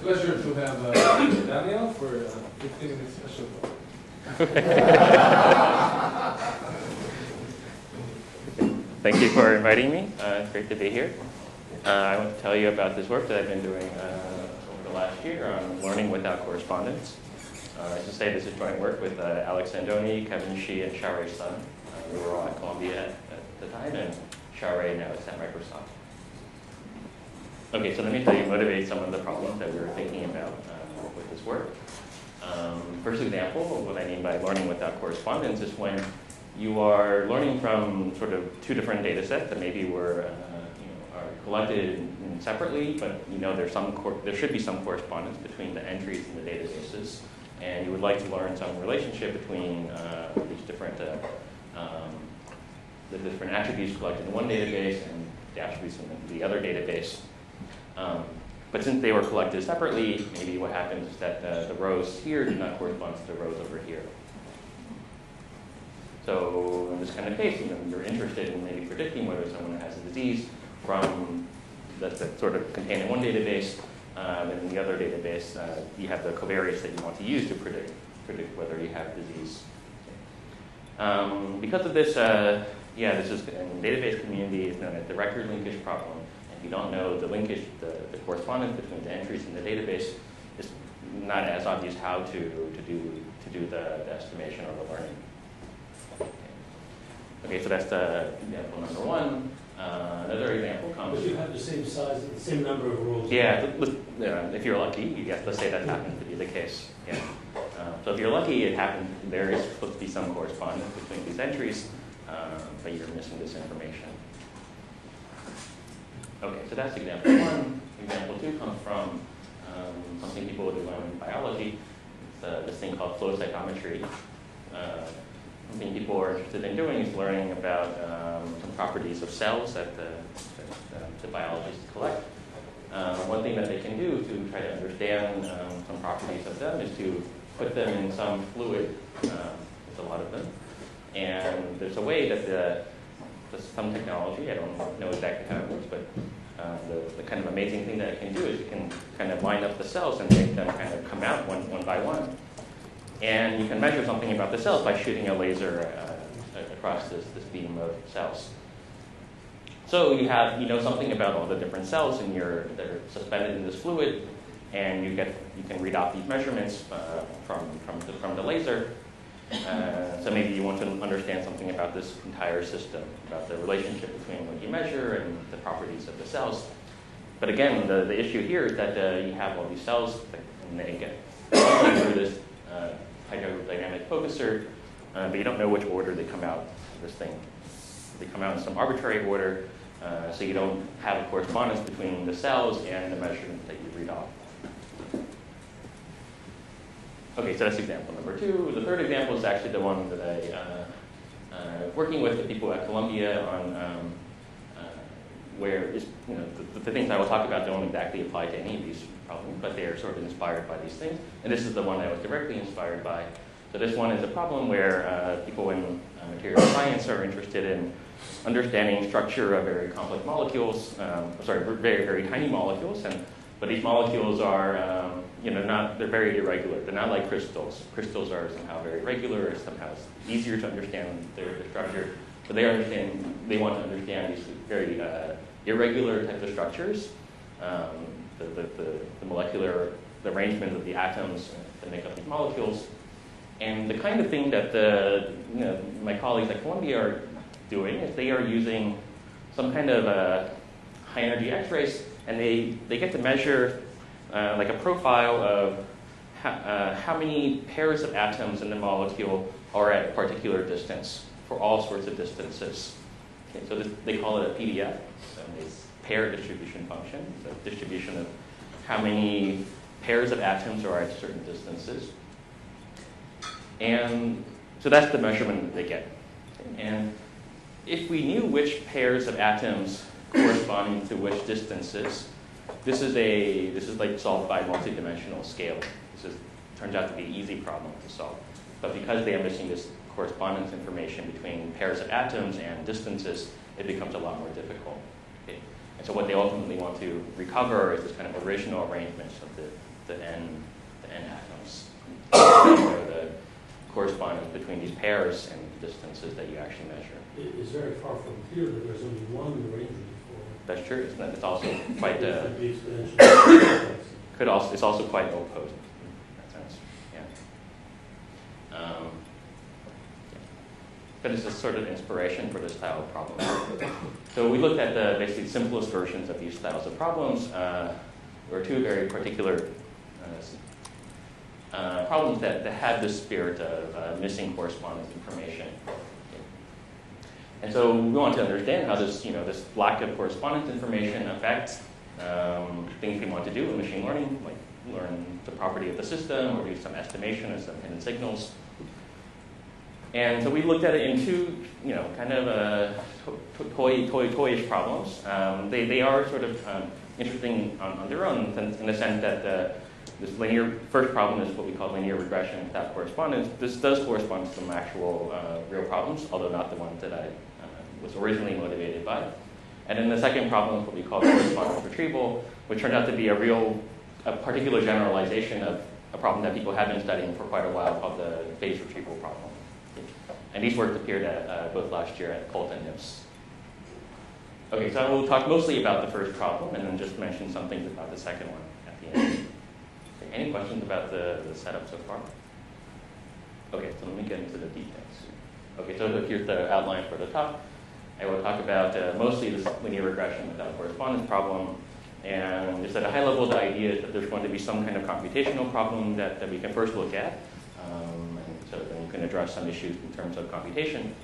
pleasure to have Daniel for 15 minutes special talk. Thank you for inviting me. It's great to be here. I want to tell you about this work that I've been doing over the last year on learning without correspondence. I should say this is joint work with Alex Andoni, Kevin Shi, and Xiaorui Sun. We were all at Columbia at the time, and Xiaorui now is at Microsoft. Okay, so let me tell you, motivate some of the problems that we were thinking about with this work. First example of what I mean by learning without correspondence is when you are learning from sort of two different data sets that maybe are collected separately, but there should be some correspondence between the entries in the databases, and you would like to learn some relationship between these different the different attributes collected in one database and the attributes in the other database. But since they were collected separately, maybe what happens is that the rows here do not correspond to the rows over here. So in this kind of case, you're interested in maybe predicting whether someone has a disease from that's sort of contained in one database, and in the other database, you have the covariates that you want to use to predict whether you have disease. Because of this, this is in the database community is known as the record linkage problem. If you don't know the linkage, the correspondence between the entries in the database, it's not as obvious how to do the estimation or the learning. Okay, so that's the example number one. Another example comes. But you have the same size, the same number of rules. Yeah, if you're lucky, let's say that happens to be the case. Yeah. So if you're lucky, there is supposed to be some correspondence between these entries, but you're missing this information. Okay, so that's example one. Example two comes from something people do in biology. It's this thing called flow cytometry. Something people are interested in doing is learning about some properties of cells that the biologists collect. One thing that they can do to try to understand some properties of them is to put them in some fluid. There's a lot of them. And there's a way that some technology, I don't know exactly how it works, but the kind of amazing thing that it can do is it can kind of line up the cells and make them kind of come out one by one. And you can measure something about the cells by shooting a laser across this beam of cells. So you know something about all the different cells that are suspended in this fluid, and you can read off these measurements from the laser. So maybe you want to understand something about this entire system, about the relationship between what you measure and the properties of the cells. But again, the issue here is that you have all these cells, and they get through this hydrodynamic focuser, but you don't know which order they come out of this thing. They come out in some arbitrary order, so you don't have a correspondence between the cells and the measurements that you read off. Okay, so that's example number two. The third example is actually the one that I working with the people at Columbia on where the things I will talk about don't exactly apply to any of these problems, but they are sort of inspired by these things. And this is the one I was directly inspired by. So this one is a problem where people in material science are interested in understanding structure of very complex molecules, very, very tiny molecules, but these molecules are they're very irregular. They're not like crystals. Crystals are somehow very regular, somehow it's easier to understand their structure, but they want to understand these very irregular types of structures, the molecular arrangement of the atoms that make up these molecules. And the kind of thing that my colleagues at Columbia are doing is they are using some kind of high energy X-rays, and they get to measure like a profile of how many pairs of atoms in the molecule are at a particular distance for all sorts of distances. Okay, so they call it a PDF, so it's pair distribution function, so distribution of how many pairs of atoms are at certain distances. And so that's the measurement that they get. And if we knew which pairs of atoms corresponding to which distances, this is like solved by multidimensional scale. This turns out to be an easy problem to solve. But because they are missing this correspondence information between pairs of atoms and distances, it becomes a lot more difficult. Okay? And so what they ultimately want to recover is this kind of original arrangements of the n atoms, the correspondence between these pairs and the distances that you actually measure. It is very far from clear that there's only one arrangement for That's true, isn't it? It's also quite it. Could be exponential. it's also quite opposed in that sense. Yeah. But it's a sort of inspiration for this style of problem. So we looked at the basically simplest versions of these styles of problems. There were two very particular problems that had the spirit of missing correspondence information. And so we want to understand how this lack of correspondence information affects things we want to do in machine learning, like learn the property of the system or do some estimation of some hidden signals. And so we looked at it in two, kind of toyish problems. They are sort of interesting on their own in the sense that this first problem is what we call linear regression without correspondence. This does correspond to some actual real problems, although not the ones that I was originally motivated by. And then the second problem is what we call correspondence retrieval, which turned out to be a particular generalization of a problem that people have been studying for quite a while called the phase retrieval problem. And these works appeared at both last year at Colt and DanielHsu. Okay, so I will talk mostly about the first problem and then just mention some things about the second one at the end. Okay, any questions about the setup so far? Okay, so let me get into the details. Okay, so here's the outline for the talk. I will talk about mostly this linear regression without correspondence problem. And just at a high level, the idea is that there's going to be some kind of computational problem that we can first look at. So then you can address some issues in terms of computation.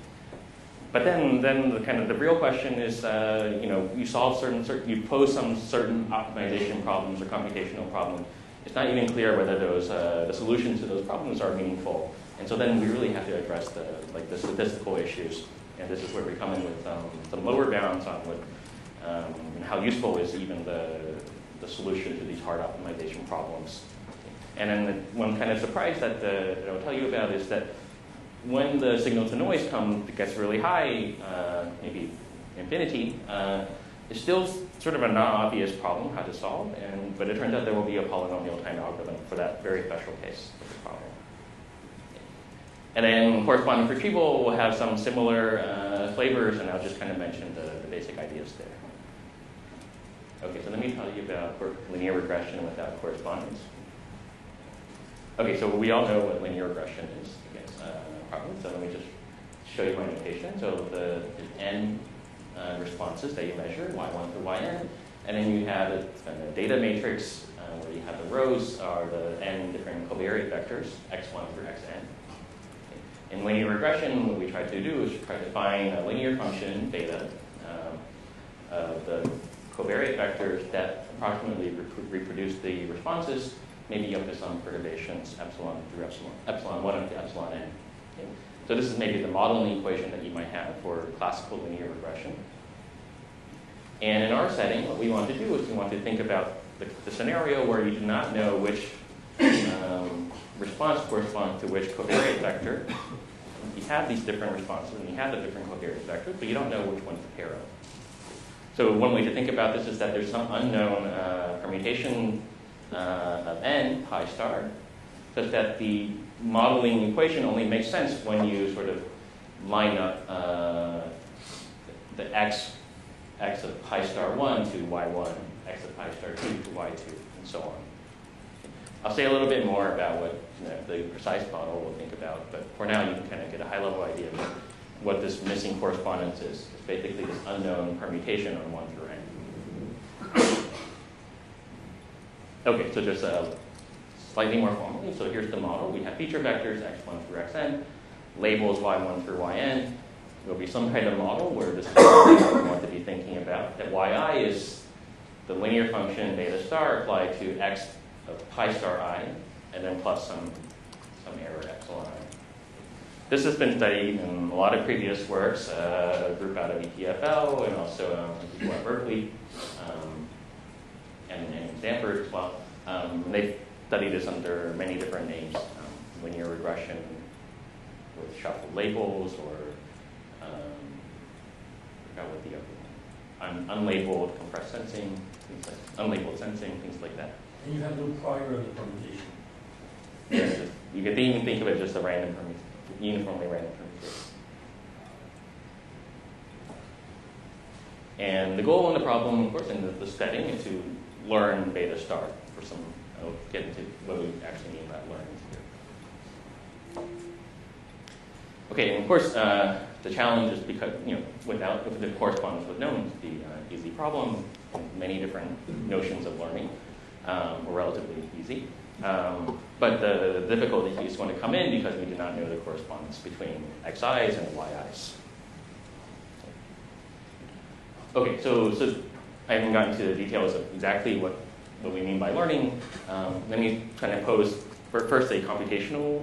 But then the real question is, you solve you pose some certain optimization problems or computational problems. It's not even clear whether the solutions to those problems are meaningful. And so then we really have to address the statistical issues. And this is where we come in with some lower bounds on how useful is even the solution to these hard optimization problems. And then one kind of surprise that I'll tell you about is that when the signal to noise gets really high, maybe infinity, it's still sort of a non-obvious problem how to solve. But it turns out there will be a polynomial time algorithm for that very special case of the problem. And then correspondence retrieval will have some similar flavors, and I'll just kind of mention the basic ideas there. Okay, so let me tell you about linear regression without correspondence. Okay, so we all know what linear regression is against problems, so let me just show you my notation. So there's n responses that you measure, y1 through yn, and then you have a data matrix where you have the rows are the n different covariate vectors, x1 through xn. In linear regression, what we try to do is try to find a linear function, beta, of the covariate vectors that approximately reproduce the responses, maybe up to some perturbations, epsilon through epsilon 1 up to epsilon n. Okay. So this is maybe the modeling equation that you might have for classical linear regression. And in our setting, what we want to do is we want to think about the scenario where you do not know which response corresponds to which covariate vector. You have these different responses, and you have the different covariate vectors, but you don't know which one to pair up. So one way to think about this is that there's some unknown permutation of n, pi star, such that the modeling equation only makes sense when you sort of line up the x of pi star 1 to y1, x of pi star 2 to y2, and so on. I'll say a little bit more about what the precise model we'll think about, but for now you can kind of get a high-level idea of what this missing correspondence is. It's basically this unknown permutation on 1 through n. Okay, so just slightly more formally. So here's the model. We have feature vectors, x1 through xn, labels y1 through yn. There'll be some kind of model where this is what we want to be thinking about. That yi is the linear function beta star applied to x of pi star I, and then plus some error epsilon I. This has been studied in a lot of previous works, a group out of EPFL, and also people at Berkeley, and in Stanford as well. They've studied this under many different names, linear regression with shuffled labels, or I forgot what the other one, unlabeled compressed sensing, things like unlabeled sensing, things like that. And you have no prior on the permutation. You can even think of it just a random uniformly random permutation. And the goal in the problem, of course, in the setting is to learn beta star for some. I'll get into what we actually mean by learning here. Okay, and of course, the challenge is because if the correspondence was known to be an easy problem, many different notions of learning were relatively easy. But the difficulty is going to come in because we do not know the correspondence between xi's and yi's. Okay, so I haven't gotten to the details of exactly what we mean by learning. Let me kind of pose first a computational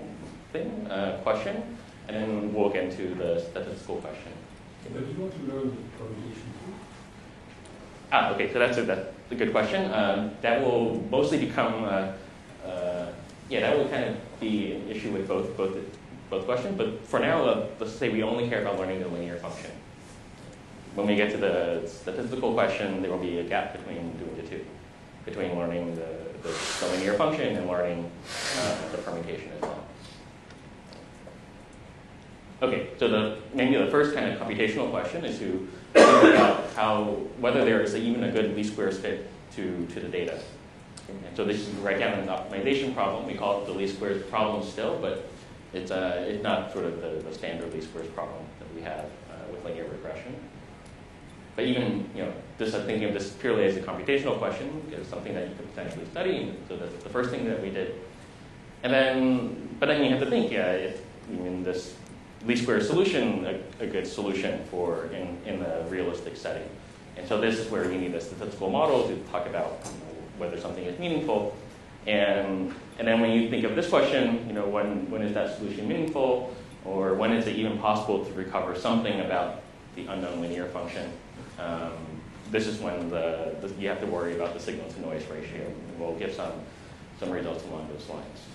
question, and then we'll get into the statistical question. But you want to learn the permutation too? Okay, so that's a good question. That will mostly become, that will kind of be an issue with both questions. But for now, let's say we only care about learning the linear function. When we get to the statistical question, there will be a gap between doing the two, between learning the linear function and learning the permutation as well. Okay, so maybe the first kind of computational question is to think about whether there is even a good least squares fit to the data. And so this is write down an optimization problem. We call it the least squares problem still, but it's not sort of the standard least squares problem that we have with linear regression. But even, just thinking of this purely as a computational question is something that you could potentially study. And so that's the first thing that we did. But then you have to think, if this least squares solution a good solution for in the realistic setting. And so this is where you need a statistical model to talk about whether something is meaningful. And then when you think of this question, when is that solution meaningful, or when is it even possible to recover something about the unknown linear function? This is when you have to worry about the signal-to-noise ratio. And we'll give some results along those lines.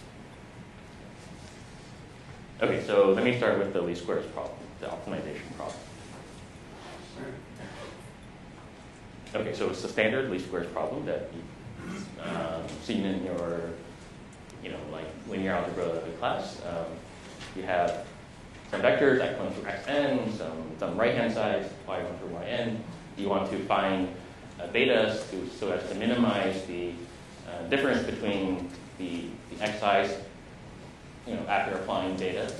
Okay, so let me start with the least squares problem, the optimization problem. Okay, so it's the standard least squares problem that you've seen in your, like linear algebra class. You have some vectors, x1 through xn, some right-hand side, y1 through yn. You want to find betas so as to minimize the difference between the xi's, after applying beta,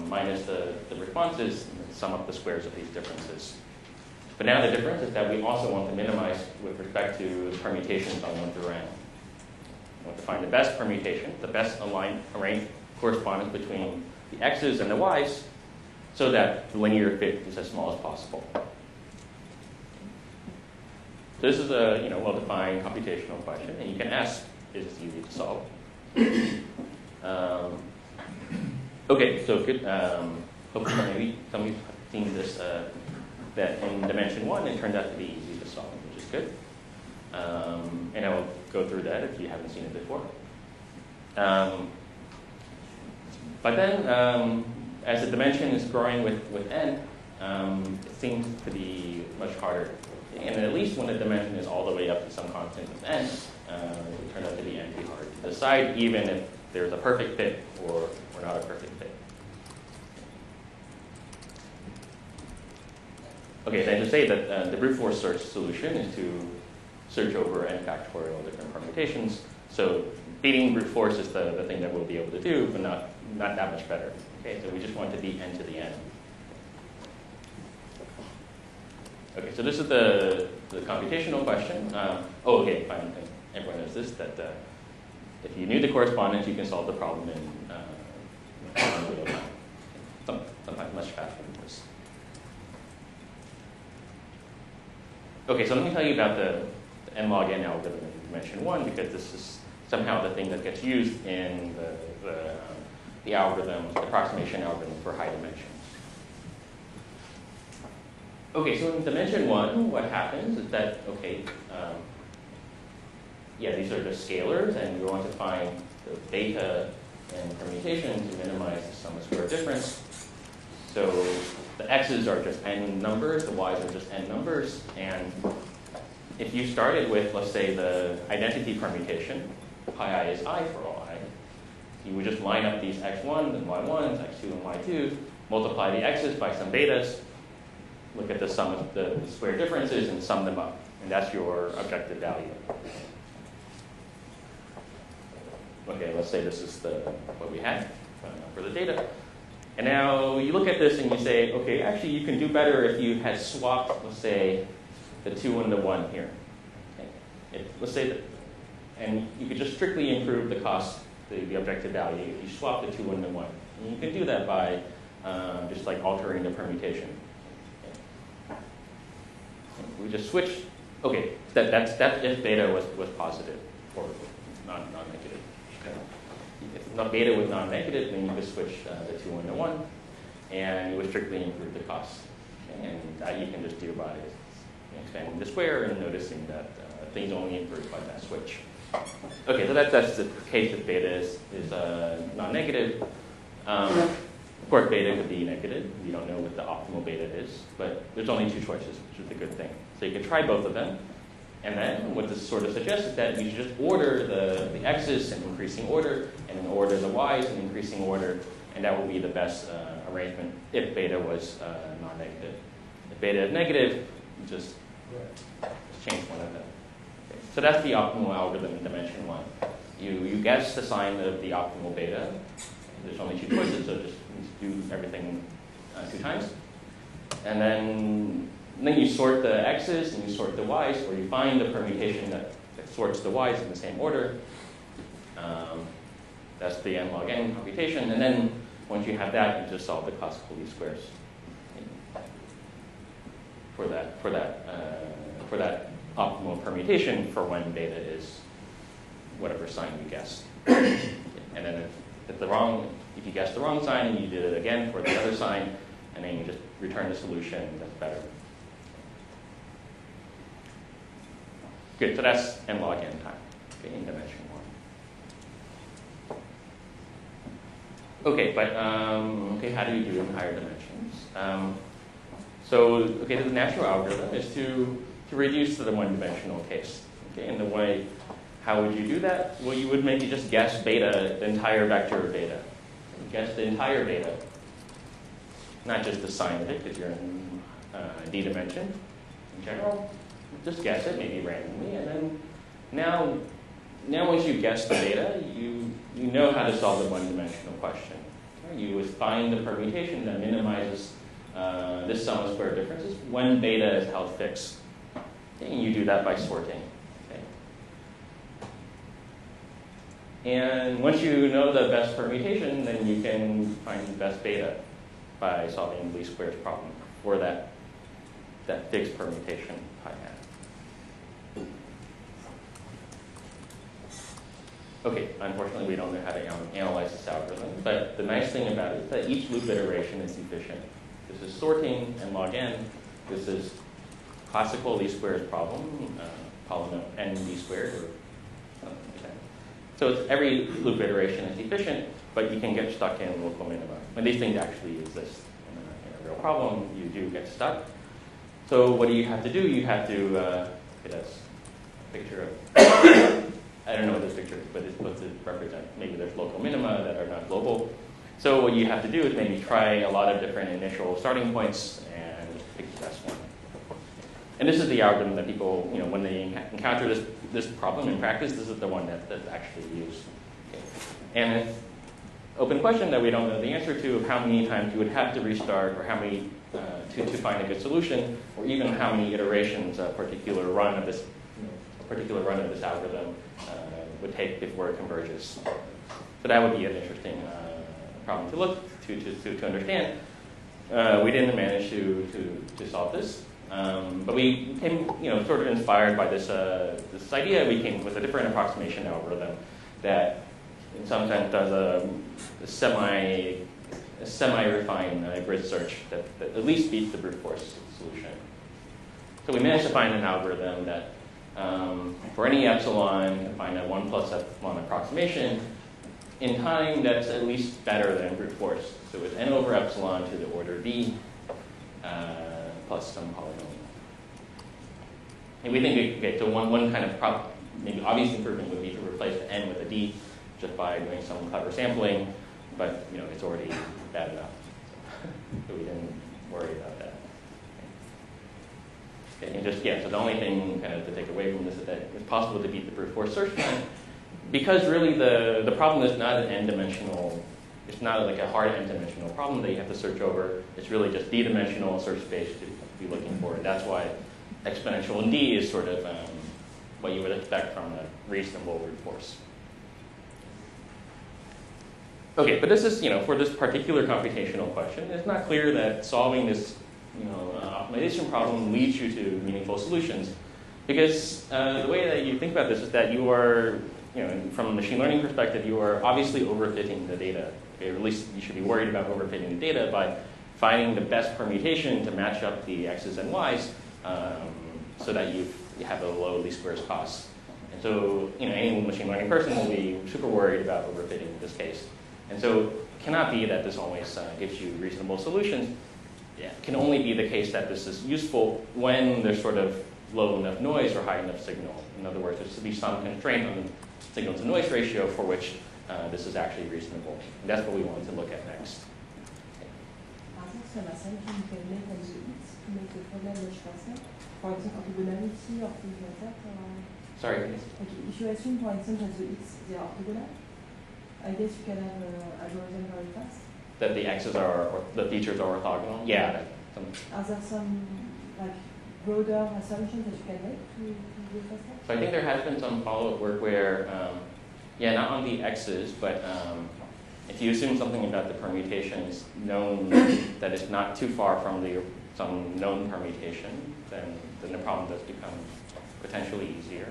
minus the responses, and sum up the squares of these differences. But now the difference is that we also want to minimize with respect to the permutations on 1 through n. We want to find the best permutation, the best arranged correspondence between the x's and the y's, so that the linear fit is as small as possible. So this is a well-defined computational question, and you can ask, is this easy to solve? Okay, so good. Hopefully maybe some of you have seen this, that in dimension 1 it turned out to be easy to solve, which is good. And I will go through that if you haven't seen it before. But then, as the dimension is growing with n, it seems to be much harder. And at least when the dimension is all the way up to some constant of n, it turns out to be n-too hard to decide, even if there's a perfect fit or not a perfect fit. Okay, then to say that the brute force search solution is to search over n factorial different permutations. So beating brute force is the thing that we'll be able to do, but not that much better. Okay, so we just want to beat n to the n. Okay, so this is the computational question. Okay, fine. Everyone knows this, that if you knew the correspondence, you can solve the problem in real time. Sometimes much faster than this. Okay, so let me tell you about the n log n algorithm in dimension 1, because this is somehow the thing that gets used in the algorithm, the approximation algorithm for high dimensions. Okay, so in dimension 1, what happens is that, these are just scalars, and we want to find the beta and permutation to minimize the sum of square difference. So the x's are just n numbers, the y's are just n numbers, and if you started with, let's say, the identity permutation, pi I is I for all I, you would just line up these x1s and y1s, x2 and y2, multiply the x's by some betas, look at the sum of the square differences and sum them up. And that's your objective value. Okay, let's say this is what we had for the data. And now you look at this and you say, okay, actually you can do better if you had swapped, let's say, the 2 and the 1 here. Okay. Let's say that, and you could just strictly improve the cost, the objective value, if you swap the 2 and the 1. And you can do that by just like altering the permutation. Okay. We just switch. Okay, that's if beta was positive or non-negative. Okay. If not beta was non-negative, then you could switch the 2 and the 1, and you would strictly improve the cost. Okay. And that you can just do by expanding the square and noticing that things only improve by that switch. Okay, so that's the case if beta is non-negative. Of course, beta could be negative. We don't know what the optimal beta is, but there's only 2 choices, which is a good thing. So you can try both of them. And then what this sort of suggests is that you should just order the x's in increasing order, and then order the y's in increasing order, and that will be the best arrangement if beta was non-negative. If beta is negative, you just change one of them. Okay. So that's the optimal algorithm in dimension 1. You guess the sign of the optimal beta. There's only 2 choices, so just do everything 2 times. And then you sort the x's and you sort the y's, or you find the permutation that sorts the y's in the same order. That's the n log n computation. And then once you have that, you just solve the classical least squares for that optimal permutation for when beta is whatever sign you guess. And then if you guessed the wrong sign and you did it again for the other sign, and then you just return the solution, that's better. Good, so that's n log n time, okay, in dimension 1. Okay, but how do you do in higher dimensions? The natural algorithm is to reduce to the one-dimensional case. Okay, and the way, how would you do that? Well, you would maybe just guess beta, the entire vector of beta. You guess the entire beta, not just the sign of it, because you're in d dimension in general. Just guess it, maybe randomly, and then now once you guess the beta, you know how to solve the one-dimensional question. Okay? You would find the permutation that minimizes this sum of square differences when beta is held fixed. Okay? And you do that by sorting. Okay? And once you know the best permutation, then you can find the best beta by solving the least squares problem for that fixed permutation pi hat. Okay, unfortunately we don't know how to analyze this algorithm, but the nice thing about it is that each loop iteration is efficient. This is sorting and log n. This is classical least squares problem, polynomial n d squared, or something like that. So every loop iteration is efficient, but you can get stuck in local minima. When these things actually exist in a real problem, you do get stuck. So what do you have to do? You have to, that's a picture of, I don't know what this picture is, but it's supposed to represent maybe there's local minima that are not global. So what you have to do is maybe try a lot of different initial starting points and just pick the best one. And this is the algorithm that people, when they encounter this problem in practice, this is the one that's actually used. Okay. And an open question that we don't know the answer to of how many times you would have to restart, or how many to find a good solution, or even how many iterations a particular run of this algorithm would take before it converges. So that would be an interesting problem to look to understand. We didn't manage to solve this, but we came, sort of inspired by this idea. We came with a different approximation algorithm that, in some sense, does a semi-refined grid search that at least beats the brute force solution. So we managed to find an algorithm that, for any epsilon, can find a 1 plus epsilon approximation in time that's at least better than brute force. So it's n over epsilon to the order b plus some polynomial. And we think, okay, so one kind of maybe obvious improvement would be to replace the n with a d just by doing some clever sampling, but it's already bad enough. So we didn't worry about that. Okay, and so the only thing kind of to take away from this is that it's possible to beat the brute force search time, because really the problem is not an n-dimensional, it's not like a hard n-dimensional problem that you have to search over. It's really just d-dimensional search space to be looking for. And that's why exponential in d is sort of what you would expect from a reasonable brute force. Okay, but this is, for this particular computational question, it's not clear that solving this, optimization problem leads you to meaningful solutions, because the way that you think about this is that you are, from a machine learning perspective, you are obviously overfitting the data. Okay, or at least you should be worried about overfitting the data by finding the best permutation to match up the x's and y's, so that you have a low least squares cost. And so, any machine learning person will be super worried about overfitting in this case. And so it cannot be that this always gives you reasonable solutions. It can only be the case that this is useful when there's sort of low enough noise or high enough signal. In other words, there's to be some constraint on the signal to noise ratio for which this is actually reasonable. And that's what we want to look at next. Par exemple, sur la scène qui nous permet de X, qui met le problème de choisir. Par exemple, orthogonality, Sorry. Okay, if you assume, for example, that the X they are orthogonal, I guess you can have an algorithm very fast. That the x's or the features are orthogonal? Yeah. Are there some broader assumptions that you can make to do faster? So I think there has been some follow-up work where, not on the x's, but if you assume something about the permutations known that is not too far from some known permutation, then the problem does become potentially easier.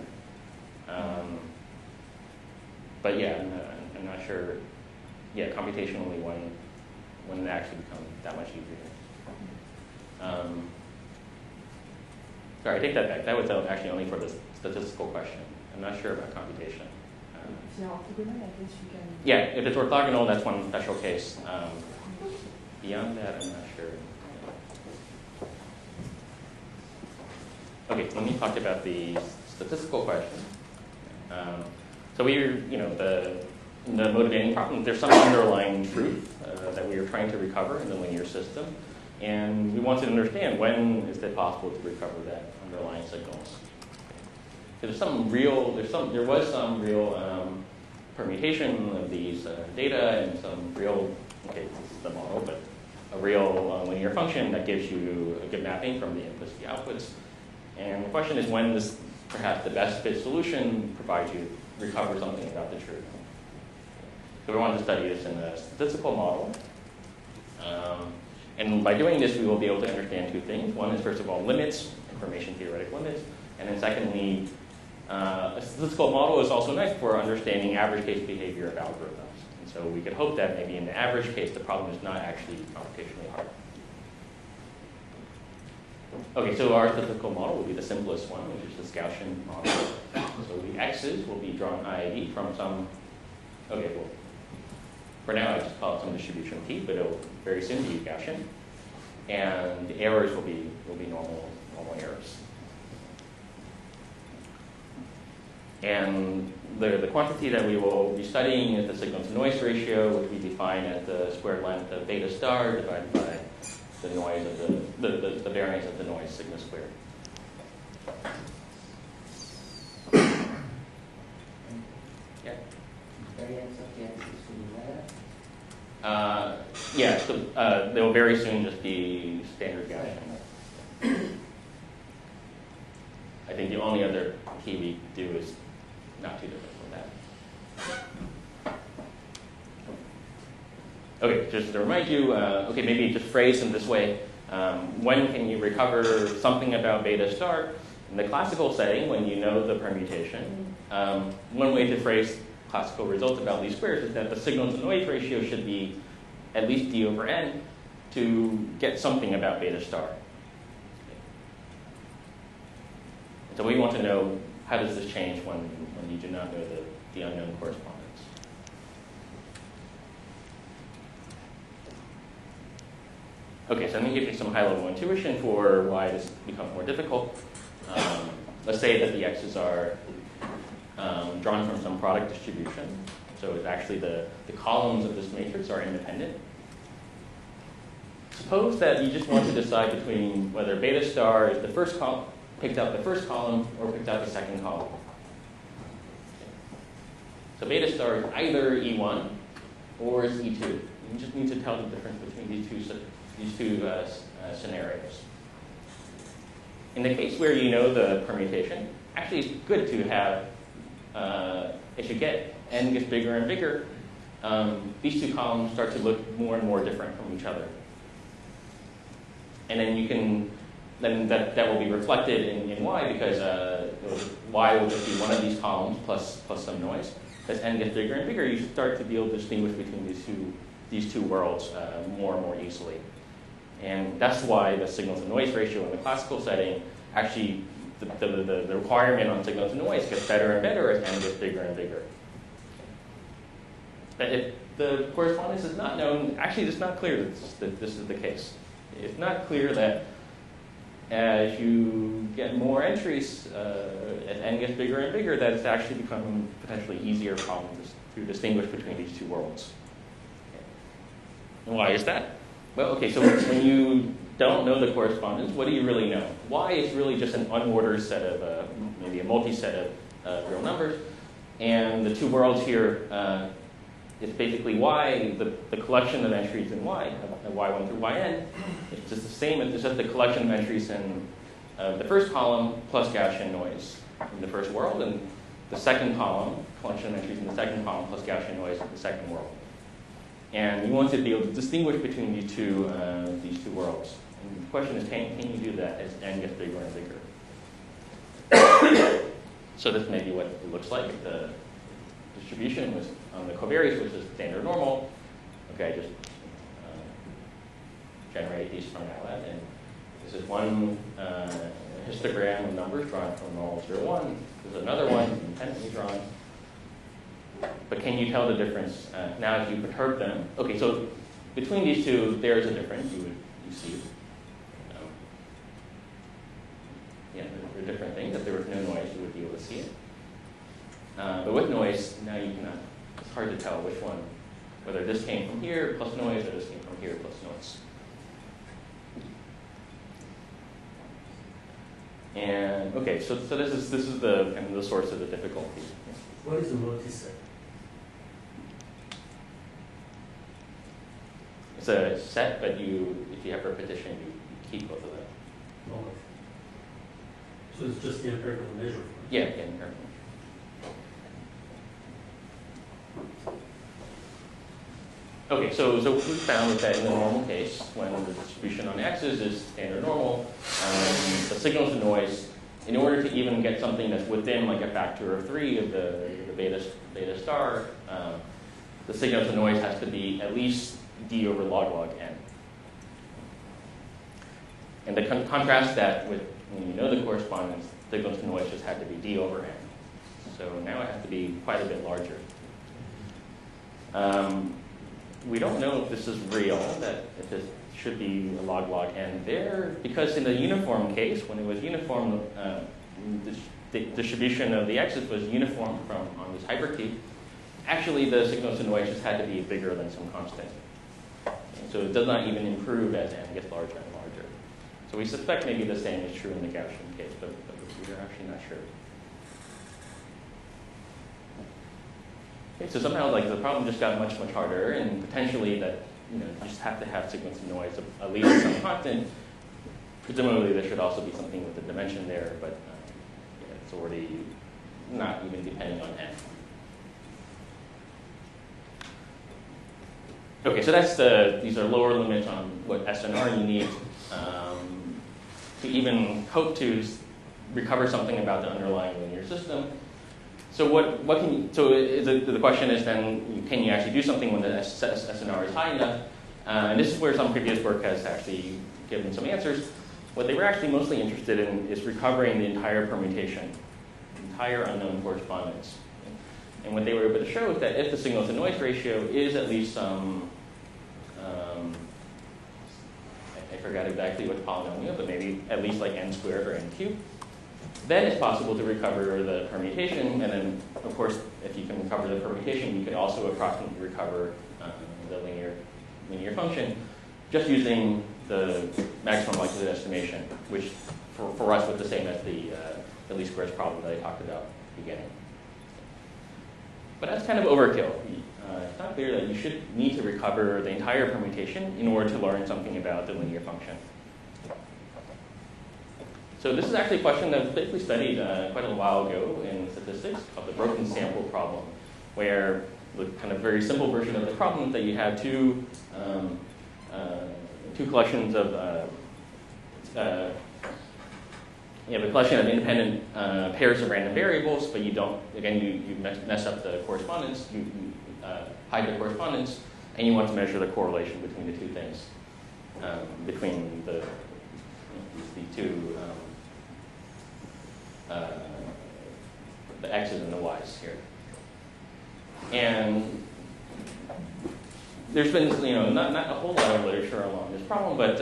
But I'm not sure. Yeah, computationally, when it actually becomes that much easier. Sorry, I take that back. That was actually only for the statistical question. I'm not sure about computation. If you're orthogonal, I guess you can. Yeah, if it's orthogonal, that's one special case. Beyond that, I'm not sure. Okay, let me talk about the statistical question. So the motivating problem, there's some underlying truth that we are trying to recover in the linear system, and we want to understand when is it possible to recover that underlying signals. So there was some real permutation of these data and some real, this is the model, but a real linear function that gives you a good mapping from the inputs to the outputs. And the question is when this, perhaps the best fit solution provides you recover something about the truth. So we want to study this in a statistical model. And by doing this, we will be able to understand two things. One is, first of all, limits, information theoretic limits. And then secondly, a statistical model is also nice for understanding average case behavior of algorithms. And so we could hope that maybe in the average case, the problem is not actually computationally hard. Okay, so our statistical model will be the simplest one, which is the Gaussian model. So the x's will be drawn IID from some, for now I just call it some distribution t, but it will very soon be Gaussian. And the errors will be normal errors. And the quantity that we will be studying is the signal to noise ratio, which we define as the squared length of beta star divided by the noise of the variance of the noise sigma squared. Yeah. Variance of the x is so they will very soon just be standard Gaussian. I think the only other key we do is not too different from that. Okay, just to remind you, maybe just phrase in this way. When can you recover something about beta star? In the classical setting, when you know the permutation, one way to phrase classical results about least squares is that the signal to noise ratio should be at least d over n to get something about beta star. So we want to know, how does this change when you do not know the unknown correspondence? Okay, so let me give you some high-level intuition for why this becomes more difficult. let's say that the x's are drawn from some product distribution. So it's actually the columns of this matrix are independent. Suppose that you just want to decide between whether beta star is the first column, picked out the first column, or picked out the second column. So beta star is either E1 or is E2. You just need to tell the difference between these two scenarios. In the case where you know the permutation, actually it's good to have, as you get n gets bigger and bigger, these two columns start to look more and more different from each other. And then you can, then that will be reflected in y, because y will just be one of these columns plus some noise. As n gets bigger and bigger, you start to be able to distinguish between these two worlds more and more easily. And that's why the signal-to-noise ratio in the classical setting, actually the requirement on signal-to-noise gets better and better as n gets bigger and bigger. But if the correspondence is not known, actually it's not clear that this is the case. It's not clear that as you get more entries, as n gets bigger and bigger, that it's actually becoming potentially easier problem to distinguish between these two worlds. And why is that? Well, okay, so when you don't know the correspondence, what do you really know? Y is really just an unordered set of, maybe a multi-set of real numbers. And the two worlds here is basically y, the collection of entries in y, y1 through yn. It's just the same, it's just the collection of entries in the first column plus Gaussian noise in the first world, and the second column, collection of entries in the second column plus Gaussian noise in the second world. And you want to be able to distinguish between these two worlds. And the question is, can you do that as n gets bigger and bigger? So this may be what it looks like if the distribution was on the covariates, which is standard normal. Okay, just generate these from MATLAB. And this is one histogram of numbers drawn from normal 0, 1. There's another one independently drawn. But can you tell the difference now if you perturb them? Okay, so between these two, there's a difference. You see. Yeah, there are different things. If there was no noise, you would be able to see it. But with noise, now you cannot. It's hard to tell which one, whether this came from here plus noise or this came from here plus noise. And okay, so this is the kind of the source of the difficulty. What is a multiset? It's a set, but if you have repetition, you keep both of them. Oh. So it's just the empirical measure. Yeah, empirical. Okay, so what we found was that in the normal case, when the distribution on x's is standard normal, the signal to noise, in order to even get something that's within like a factor of 3 of the beta star, the signal to noise has to be at least d over log n. And to contrast that with when you know the correspondence, signal to noise just had to be d over n. So now it has to be quite a bit larger. We don't know if this is real, that if it should be a log n there, because in the uniform case, when it was uniform, the distribution of the x's was uniform on this hyperkey. Actually, the signal to noise just had to be bigger than some constant. So it does not even improve as n gets larger and larger. So we suspect maybe the same is true in the Gaussian case, but we're actually not sure. Okay, so somehow like the problem just got much harder, and potentially that you just have to have signal to noise of at least some constant. Presumably there should also be something with the dimension there, but it's already not even depending on n. Okay, so these are lower limits on what SNR you need to even hope to recover something about the underlying linear system. So what can you, so the question is then, can you actually do something when the SNR is high enough? And this is where some previous work has actually given some answers. What they were actually mostly interested in is recovering the entire permutation, the entire unknown correspondence. And what they were able to show is that if the signal to noise ratio is at least some, I forgot exactly what polynomial, but maybe at least like n squared or n cubed, then it's possible to recover the permutation, and then, of course, if you can recover the permutation, you can also approximately recover the linear function, just using the maximum likelihood estimation, which for us was the same as the least squares problem that I talked about at the beginning. But that's kind of overkill. It's not clear that you should need to recover the entire permutation in order to learn something about the linear function. So this is actually a question that was basically studied quite a while ago in statistics called the broken sample problem, where the kind of very simple version of the problem is that you have two collections of you have a collection of independent pairs of random variables, but you don't, again, you mess up the correspondence, you hide the correspondence, and you want to measure the correlation between the two things, between the two, the x's and the y's here. And there's been, not a whole lot of literature along this problem, but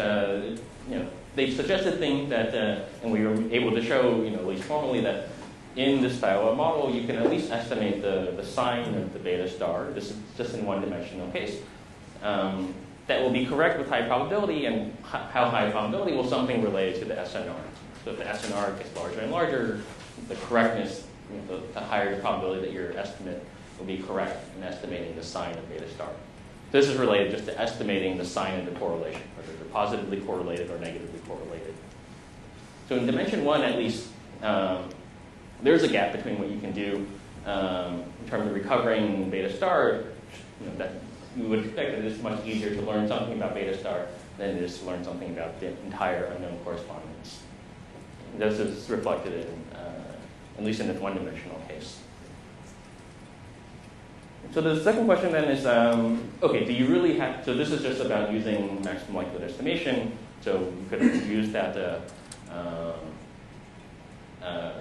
they suggested things that, and we were able to show, at least formally, that in this style of model, you can at least estimate the sign of the beta star. This is just in one-dimensional case. That will be correct with high probability, and how high probability will something related to the SNR. So if the SNR gets larger and larger, the correctness, the higher the probability that your estimate will be correct in estimating the sign of beta star. This is related just to estimating the sign of the correlation, whether they're positively correlated or negatively correlated. So in dimension one, at least, there's a gap between what you can do in terms of recovering beta star. That we would expect that it's much easier to learn something about beta star than it is to learn something about the entire unknown correspondence. This is reflected in, at least in this one-dimensional case. So the second question then is, okay, do you really have, so this is just about using maximum likelihood estimation, so you could use that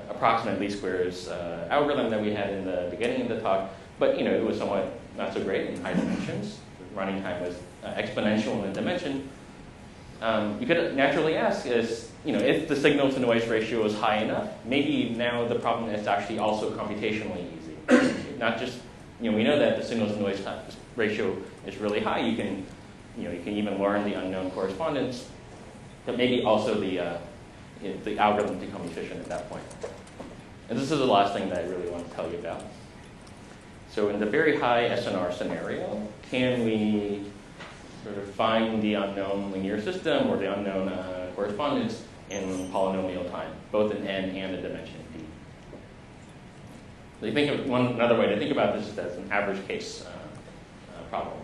approximate least squares algorithm that we had in the beginning of the talk, but it was somewhat not so great in high dimensions. The running time was exponential in the dimension. You could naturally ask is, if the signal to noise ratio is high enough, maybe now the problem is actually also computationally easy. Not just, we know that the signal to noise ratio is really high. You can even learn the unknown correspondence, but maybe also the algorithm become efficient at that point. And this is the last thing that I really want to tell you about. So in the very high SNR scenario, can we sort of find the unknown linear system or the unknown correspondence in polynomial time, both in n and a dimension d? So you think of another way to think about this is as an average case problem.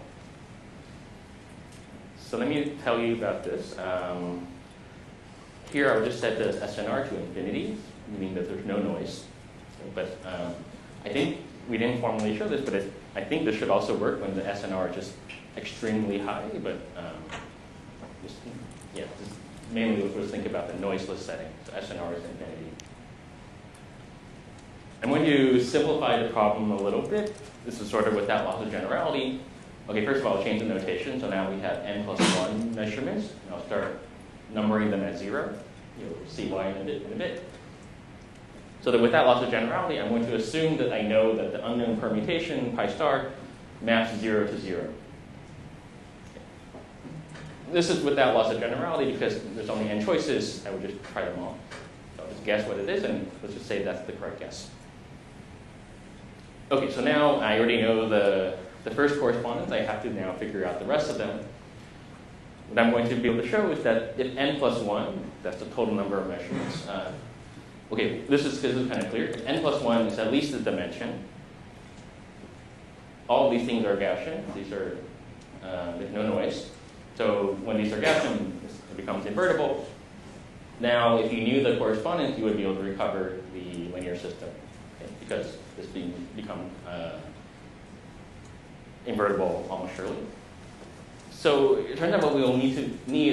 So let me tell you about this. Here I would just set the SNR to infinity, meaning that there's no noise. But I think we didn't formally show this, but I think this should also work when the SNR is just extremely high. But just mainly let's think about the noiseless setting. So SNR is infinity. I'm going to simplify the problem a little bit. This is sort of without loss of generality. Okay, first of all, I'll change the notation. So now we have n plus 1 measurements. And I'll start numbering them at 0. You'll see why in a bit. So that without loss of generality, I'm going to assume that I know that the unknown permutation, pi star, maps 0 to 0. This is without loss of generality because there's only n choices. I would just try them all. So I'll just guess what it is, and let's just say that's the correct guess. Okay, so now I already know the first correspondence. I have to now figure out the rest of them. What I'm going to be able to show is that if n plus 1, that's the total number of measurements. Okay, this is kind of clear. If n plus 1 is at least a dimension, all of these things are Gaussian. These are with no noise. So when these are Gaussian, it becomes invertible. Now, if you knew the correspondence, you would be able to recover the linear system, okay, because this become invertible almost surely. So it turns out what we will need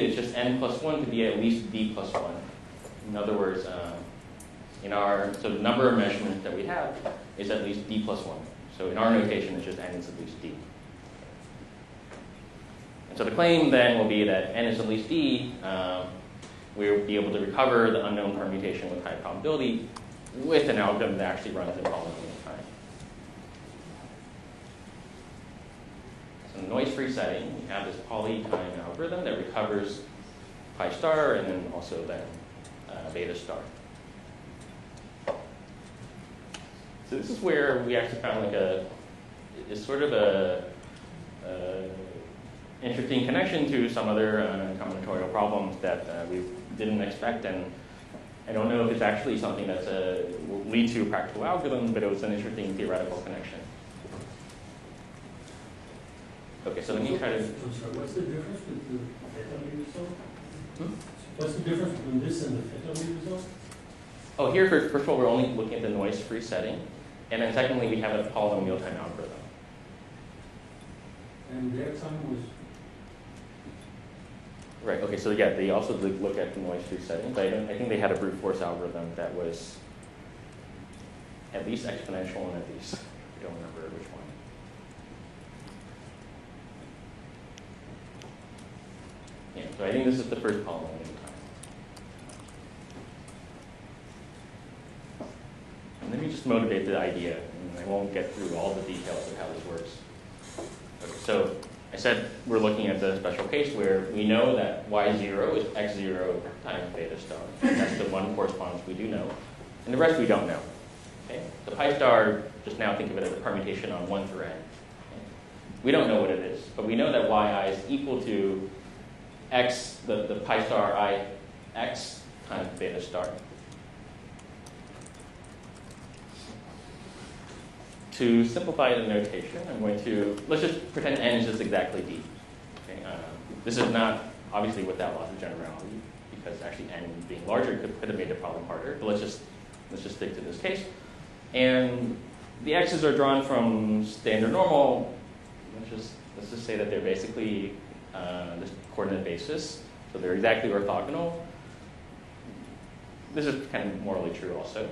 is just n plus 1 to be at least d plus 1. In other words, so the number of measurements that we have is at least d plus 1. So in our notation, it's just n is at least d. And so the claim then will be that n is at least d we'll be able to recover the unknown permutation with high probability with an algorithm that actually runs in polynomial time. So in a noise-free setting, we have this poly-time algorithm that recovers pi star and then also then beta star. So this is where we actually found like it's sort of a interesting connection to some other combinatorial problems that we didn't expect, and I don't know if it's actually something that will lead to a practical algorithm, but it was an interesting theoretical connection. Okay, so let me try to... I'm sorry, what's the difference between the Federal result? What's the difference between this and the Federal result? Oh, here, first of all, we're only looking at the noise-free setting, and then secondly, we have a polynomial time algorithm. And their time was... Right, okay, so yeah, they also look at the noise-free setting, but I think they had a brute force algorithm that was at least exponential and at least, I don't remember which one. Yeah, so I think this is the first polynomial time. And let me just motivate the idea, and I won't get through all the details of how this works. Okay, so I said we're looking at the special case where we know that y0 is x0 times beta star. That's the one correspondence we do know. And the rest we don't know. Okay? The pi star, just now think of it as a permutation on 1 through n. Okay? We don't know what it is, but we know that yi is equal to x, the pi star I x times beta star. To simplify the notation, I'm going to, let's just pretend n is just exactly d. Okay? This is not, obviously, without lots of generality, because actually n being larger could have made the problem harder, but let's just stick to this case. And the x's are drawn from standard normal. Let's just say that they're basically this coordinate basis, so they're exactly orthogonal. This is kind of morally true also.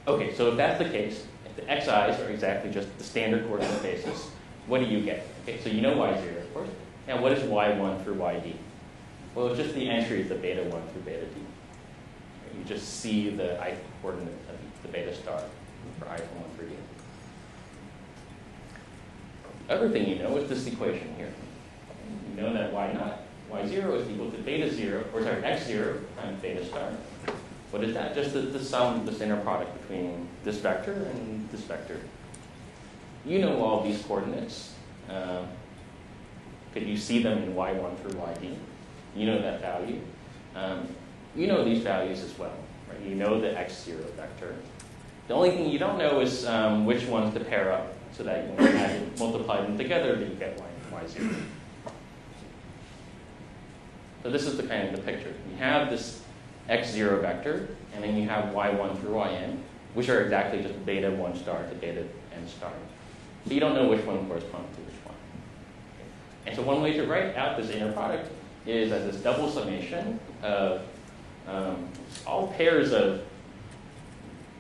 Okay, so if that's the case, if the xi's are exactly just the standard coordinate basis, what do you get? Okay, so you know y0, of course. Now what is y1 through yd? Well, it's just the entries of beta 1 through beta d. You just see the ith coordinate of the beta star for I from 1 through d. The other thing you know is this equation here. You know that y0 is equal to beta 0, or sorry, x0 times beta star. What is that? Just the sum, this inner product between this vector and this vector. You know all these coordinates. Could you see them in y1 through yd? You know that value. You know these values as well. Right? You know the x0 vector. The only thing you don't know is which ones to pair up so that when you multiply them together, that you get y0. So this is the kind of the picture. You have this x0 vector, and then you have y1 through yn, which are exactly just beta 1 star to beta n star. So you don't know which one corresponds to which one. And so one way to write out this inner product is as this double summation of all pairs of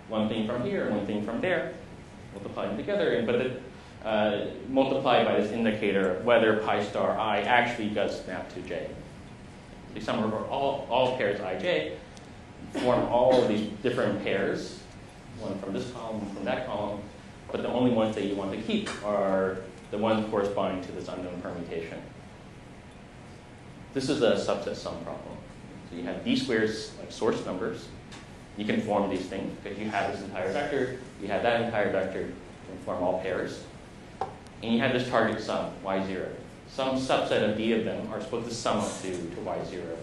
one thing from here, one thing from there, multiply them together, but multiplied by this indicator of whether pi star I actually does map to j. The sum over all pairs ij form all of these different pairs, one from this column, one from that column, but the only ones that you want to keep are the ones corresponding to this unknown permutation. This is a subset sum problem. So you have d squares, like source numbers. You can form these things because you have this entire vector, you have that entire vector, you can form all pairs. And you have this target sum, y0. Some subset of d of them are supposed to sum up to y0.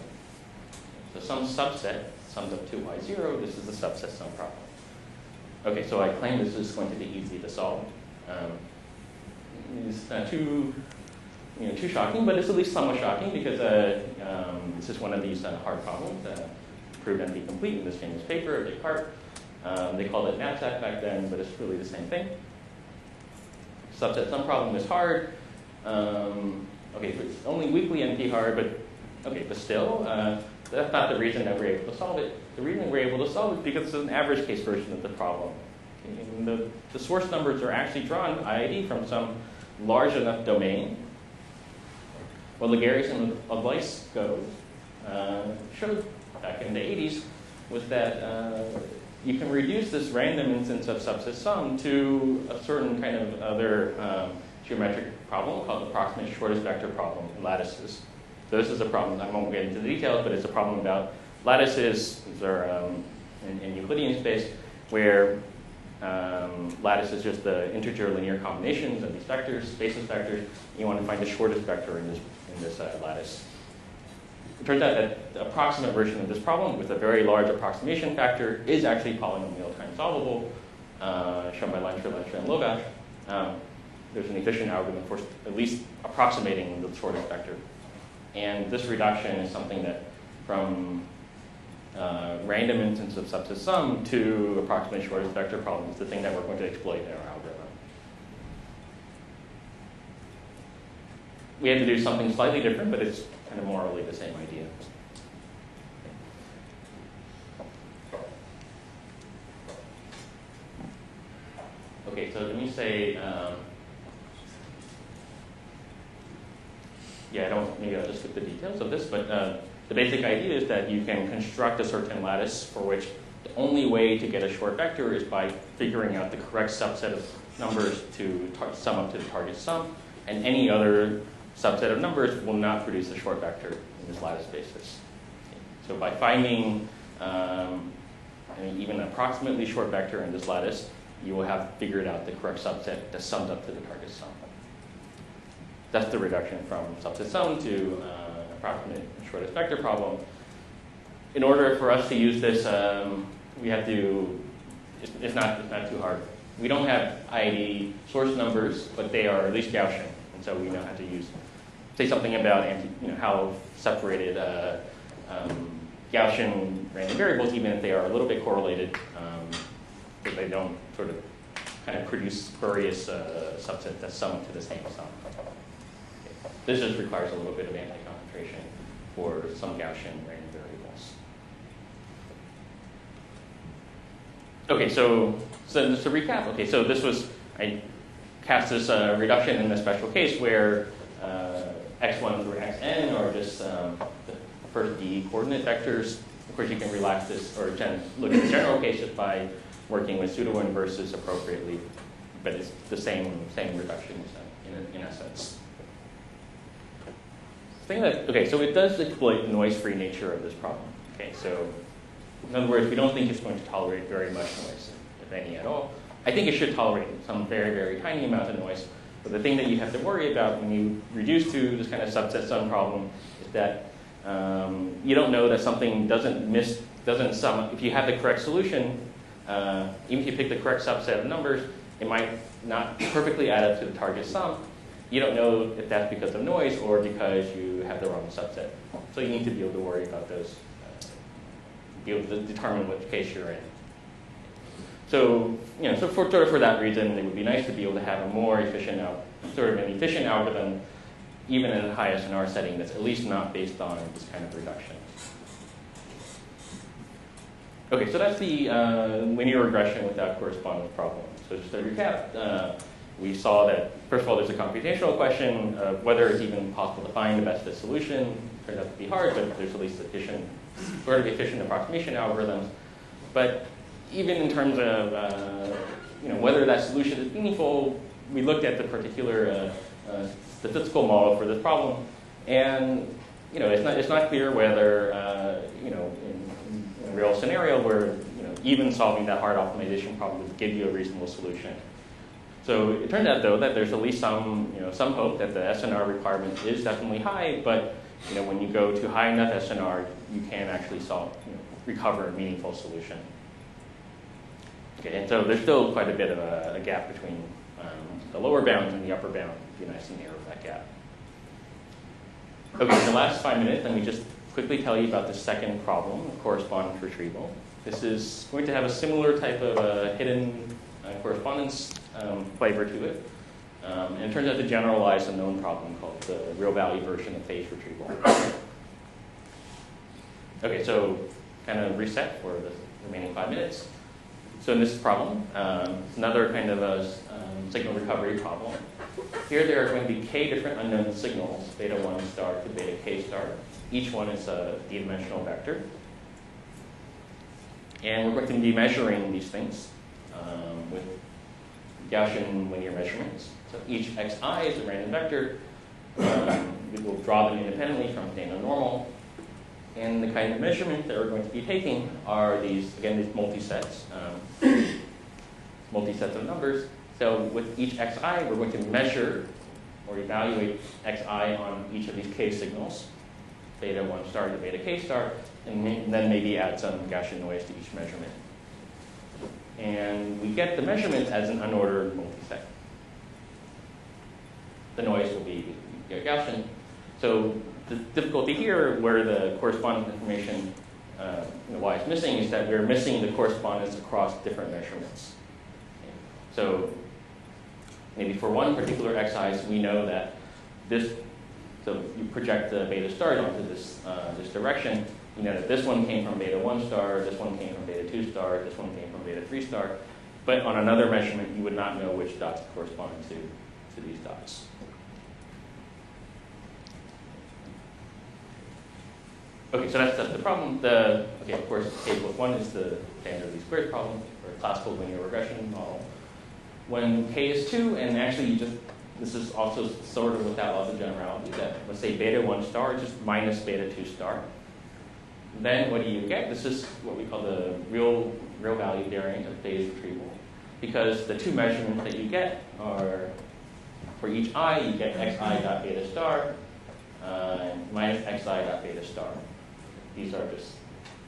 So some subset sums up to y0. This is the subset sum problem. Okay, so I claim this is going to be easy to solve. It's not too shocking, but it's at least somewhat shocking because this is one of these hard problems proved NP complete in this famous paper of Descartes. They called it knapsack back then, but it's really the same thing. Subset sum problem is hard. Okay, so it's only weakly NP hard, but still, that's not the reason that we're able to solve it. The reason we're able to solve it is because it's an average case version of the problem. Okay, and the source numbers are actually drawn IID from some large enough domain. What Lagarius and advice goes showed back in the 80s was that you can reduce this random instance of subset sum to a certain kind of other geometric problem called the approximate shortest vector problem in lattices. So this is a problem, I won't get into the details, but it's a problem about lattices. These are in Euclidean space, where lattice is just the integer linear combinations of these vectors, basis vectors. You want to find the shortest vector in this lattice. It turns out that the approximate version of this problem with a very large approximation factor is actually polynomial time solvable, shown by Lenstra, and Logash. There's an efficient algorithm for at least approximating the shortest vector. And this reduction is something that from random instance of subset sum to approximate shortest vector problem is the thing that we're going to exploit in our algorithm. We had to do something slightly different, but it's kind of morally the same idea. Okay, so let me say, maybe I'll just skip the details of this, but the basic idea is that you can construct a certain lattice for which the only way to get a short vector is by figuring out the correct subset of numbers to sum up to the target sum, and any other subset of numbers will not produce a short vector in this lattice basis. So by finding even an approximately short vector in this lattice, you will have figured out the correct subset that sums up to the target sum. That's the reduction from subset sum to approximate shortest vector problem. In order for us to use this, we have to, it's not too hard. We don't have IID source numbers, but they are at least Gaussian. And so we know how to say something about how separated Gaussian random variables, even if they are a little bit correlated, but they don't sort of kind of produce spurious subsets that sum to the same sum. This just requires a little bit of anti-concentration for some Gaussian random variables. Okay, so just to recap. Okay, so I cast this reduction in a special case where x1 through xn are just the first d coordinate vectors. Of course, you can relax this or look at the general case just by working with pseudo-inverses appropriately, but it's the same reduction in essence. So it does exploit the noise-free nature of this problem. Okay, so in other words, we don't think it's going to tolerate very much noise, if any at all. I think it should tolerate some very, very tiny amount of noise. But the thing that you have to worry about when you reduce to this kind of subset sum problem is that you don't know that something doesn't sum. If you have the correct solution, even if you pick the correct subset of numbers, it might not perfectly add up to the target sum. You don't know if that's because of noise or because you have the wrong subset. So you need to be able to worry about those, be able to determine which case you're in. So, for that reason, it would be nice to be able to have a more efficient, an efficient algorithm, even in a high SNR setting that's at least not based on this kind of reduction. Okay, so that's the linear regression without correspondence problem. So just to recap, we saw that, first of all, there's a computational question of whether it's even possible to find the best fit solution. It turns out to be hard, but there's at least efficient approximation algorithms. But even in terms of whether that solution is meaningful, we looked at the particular statistical model for this problem, and it's not clear whether in a real scenario where even solving that hard optimization problem would give you a reasonable solution. So it turned out though that there's at least some hope that the SNR requirement is definitely high, but when you go to high enough SNR, you can actually recover a meaningful solution. Okay, and so there's still quite a bit of a gap between the lower bound and the upper bound. It'd be nice to narrow that gap. Okay, in the last 5 minutes, let me just quickly tell you about the second problem, correspondence retrieval. This is going to have a similar type of hidden correspondence flavor to it. And it turns out to generalize a known problem called the real value version of phase retrieval. Okay, so kind of reset for the remaining 5 minutes. So in this problem, it's another kind of a signal recovery problem. Here there are going to be k different unknown signals, beta 1 star to beta k star. Each one is a d-dimensional vector. And we're going to be measuring these things with Gaussian linear measurements. So each xi is a random vector. We will draw them independently from data normal. And the kind of measurement that we're going to be taking are these, again, these multi-sets of numbers. So with each xi, we're going to measure or evaluate xi on each of these k signals, beta 1 star to beta k star, and then maybe add some Gaussian noise to each measurement. And we get the measurement as an unordered multi-set. The noise will be Gaussian. So the difficulty here, where the correspondence information y is missing, is that we're missing the correspondence across different measurements. Okay. So maybe for one particular xi, we know that this, so you project the beta stars onto this, this direction. You know that this one came from beta 1 star, this one came from beta 2 star, this one came from beta 3 star. But on another measurement, you would not know which dots correspond to these dots. Okay, so that's the problem. Okay, of course, k plus 1 is the standard least squares problem, or classical linear regression model. When k is 2, and actually this is also sort of without lots of generality, that let's say beta 1 star is just minus beta 2 star. Then what do you get? This is what we call the real value variant of phase retrieval. Because the two measurements that you get are, for each I, you get xi dot beta star minus xi dot beta star. These are just,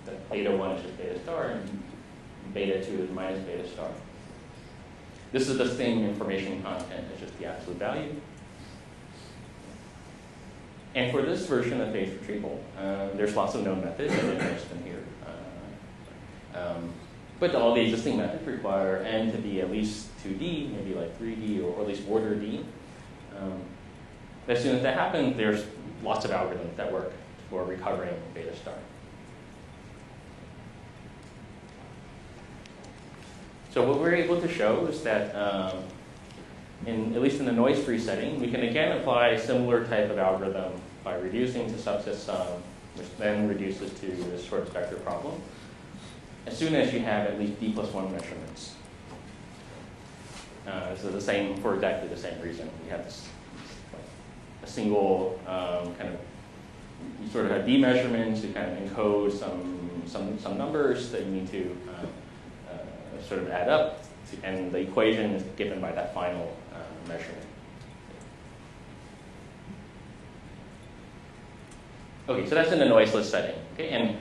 the beta 1 is just beta star, and beta 2 is minus beta star. This is the same information content as just the absolute value. And for this version of phase retrieval, there's lots of known methods. I didn't list them here. But all the existing methods require n to be at least 2D, maybe like 3D, or at least order D. As soon as that happens, there's lots of algorithms that work for recovering beta star. So what we're able to show is that, at least in the noise-free setting, we can again apply a similar type of algorithm by reducing to subset sum, which then reduces to this short spectrum problem, as soon as you have at least d plus 1 measurements. This is the same for exactly the same reason. We have this, a single kind of, you sort of have d measurements to kind of encode some numbers that you need to sort of add up, and the equation is given by that final measurement. Okay, so that's in the noiseless setting. Okay, and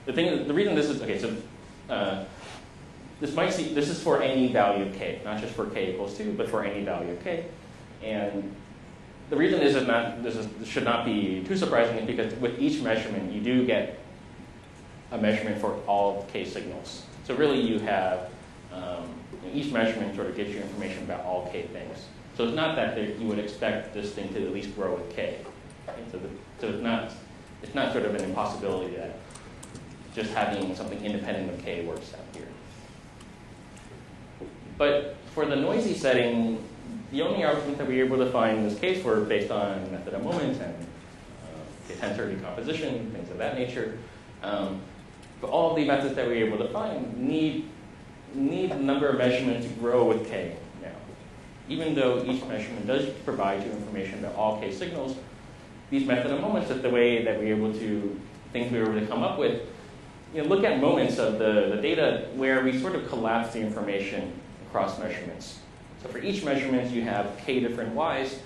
the reason this is okay, so this is for any value of k, not just for k equals 2, but for any value of k. And the reason this should not be too surprising is because with each measurement, you do get a measurement for all k signals. So really, you have each measurement sort of gives you information about all k things. So it's not that you would expect this thing to at least grow with k. Okay? So it's not sort of an impossibility that just having something independent of k works out here. But for the noisy setting, the only arguments that we were able to find in this case were based on method of moments and tensor decomposition, things of that nature. But all of the methods that we were able to find need the number of measurements to grow with k now. Even though each measurement does provide you information about all k signals, these method of moments are the way that we were able to, things we were able to come up with, look at moments of the data where we sort of collapse the information across measurements. So for each measurement, you have k different y's.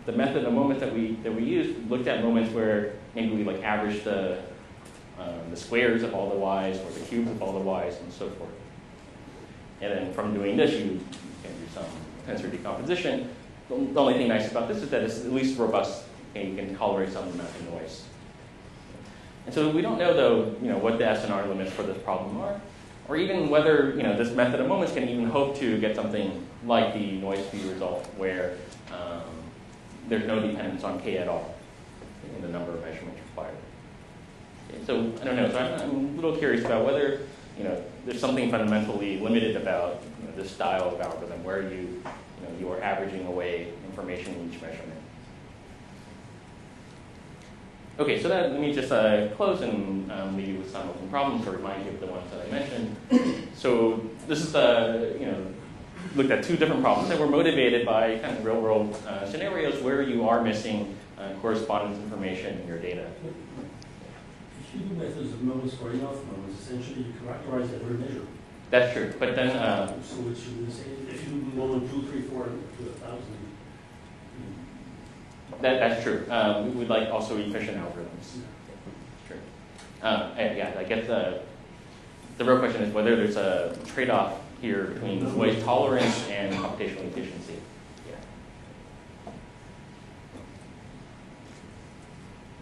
The method of moments that we used looked at moments where maybe we like averaged the squares of all the y's or the cubes of all the y's and so forth. And then from doing this, you can do some tensor decomposition. The only thing nice about this is that it's at least robust and you can tolerate some amount of noise. And so we don't know, though, what the SNR limits for this problem are, or even whether this method of moments can even hope to get something like the noise-free result, where there's no dependence on k at all in the number of measurements required. Okay, so I don't know. So I'm a little curious about whether there's something fundamentally limited about this style of algorithm where you are averaging away information in each measurement. Okay, so let me just close and leave you with some open problems to remind you of the ones that I mentioned. So this is looked at two different problems that were motivated by kind of real-world scenarios where you are missing correspondence information in your data. If you do methods of modes for enough modes, essentially you characterize every measure. That's true, but then so it should say if you do 1, 2, 3, 4 to 1,000. That's true. We would like also efficient algorithms. True. Yeah, I guess the real question is whether there's a trade-off here between noise tolerance and computational efficiency.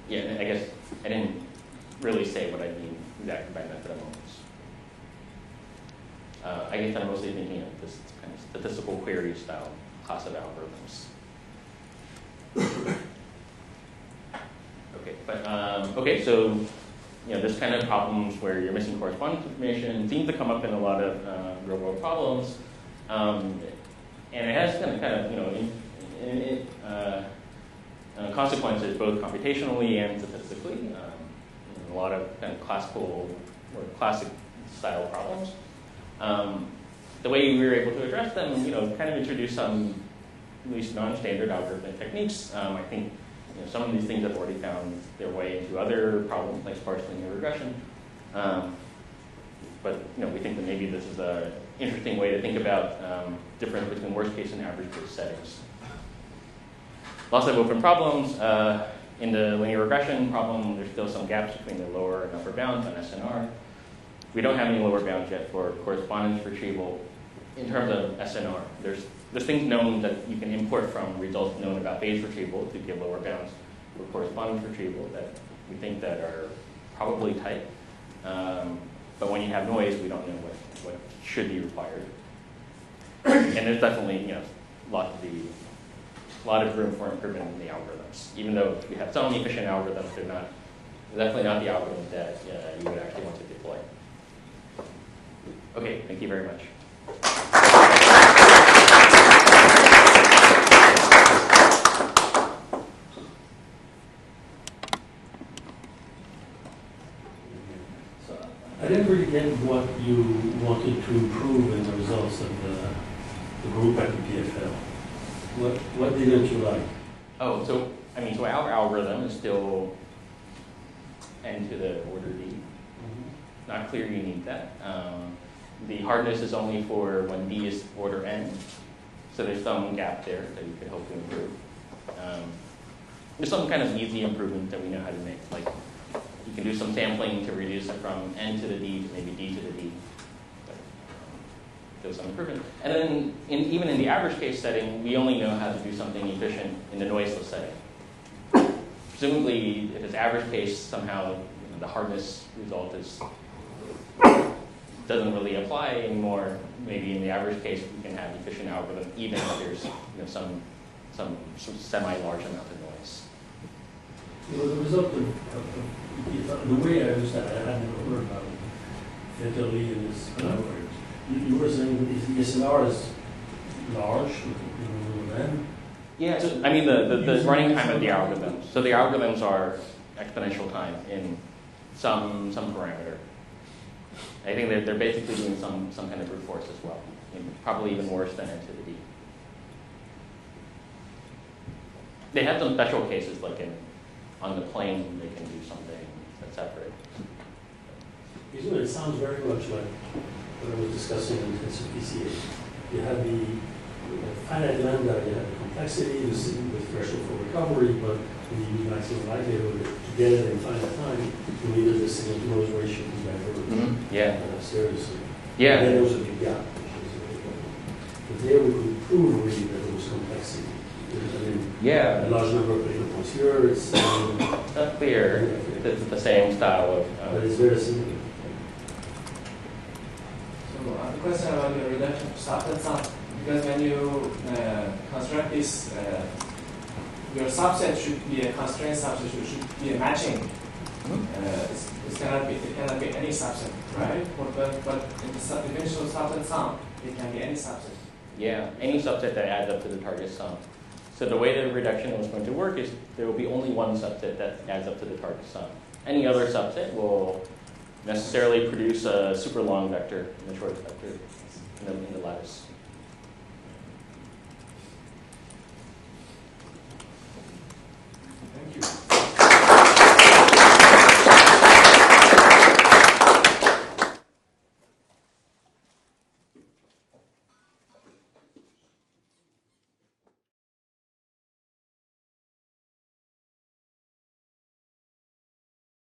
Yeah, I guess I didn't really say what I mean exactly by method of moments. I guess I'm mostly thinking of this kind of statistical query style class of algorithms. Okay, but okay, so this kind of problems where you're missing correspondence information seems to come up in a lot of real-world problems, and it has kind of consequences both computationally and statistically. A lot of kind of classical or classic style problems. The way we were able to address them, kind of introduce some at least non-standard algorithmic techniques. I think some of these things have already found their way into other problems like sparse linear regression. But we think that maybe this is an interesting way to think about difference between worst case and average case settings. Lots of open problems. In the linear regression problem, there's still some gaps between the lower and upper bounds on SNR. We don't have any lower bounds yet for correspondence retrieval. In terms of SNR, there's things known that you can import from results known about phase retrieval to give lower bounds for correspondence retrieval that we think that are probably tight. But when you have noise, we don't know what should be required. And there's definitely a lot of room for improvement in the algorithms. Even though we have some efficient algorithms, they're definitely not the algorithms that you would actually want to deploy. Okay, thank you very much. I didn't really get what you wanted to improve in the results of the group at the PFL. What didn't you like? Oh, so our algorithm is still n to the order d. Mm-hmm. Not clear you need that. The hardness is only for when d is order n. So there's some gap there that you could hope to improve. There's some kind of easy improvement that we know how to make. Like you can do some sampling to reduce it from n to the d to maybe d to the d. There's some improvement. And then even in the average case setting, we only know how to do something efficient in the noiseless setting. Presumably, if it's average case, somehow the hardness result doesn't really apply anymore. Maybe in the average case, we can have efficient algorithm even if there's some semi-large amount of noise. The result of the way I understand it, I had never heard about Federley and his collaborators. You were saying that the SNR is large, then? Yeah, so, the running time of the algorithms. So the algorithms are exponential time in some parameter. I think they're basically doing some kind of brute force as well. Probably even worse than n to the d. They have some special cases like on the plane they can do something that's separate. It sounds very much like what I was discussing in intensive PCA. You have the finite lambda, you have the complexity, the threshold for recovery, but when you use maximum likelihood to get it in finite time, you need the signal to noise ratio to diverge. Mm-hmm. Yeah. Seriously. Yeah. And then there was a big gap. But there we could prove really that there was complexity. Yeah. A large number of data points here, it's not clear. It's the same style of. But it's very similar. So the question about the reduction of subsets up, because when you construct this, your subset should be a constraint subset, should be a matching it cannot be any subset, right? But in the dimensional subset sum, it can be any subset. Yeah, any subset that adds up to the target sum. So the way the reduction is going to work is there will be only one subset that adds up to the target sum. Any other subset will necessarily produce a super long vector and the short vector in the lattice. Thank you.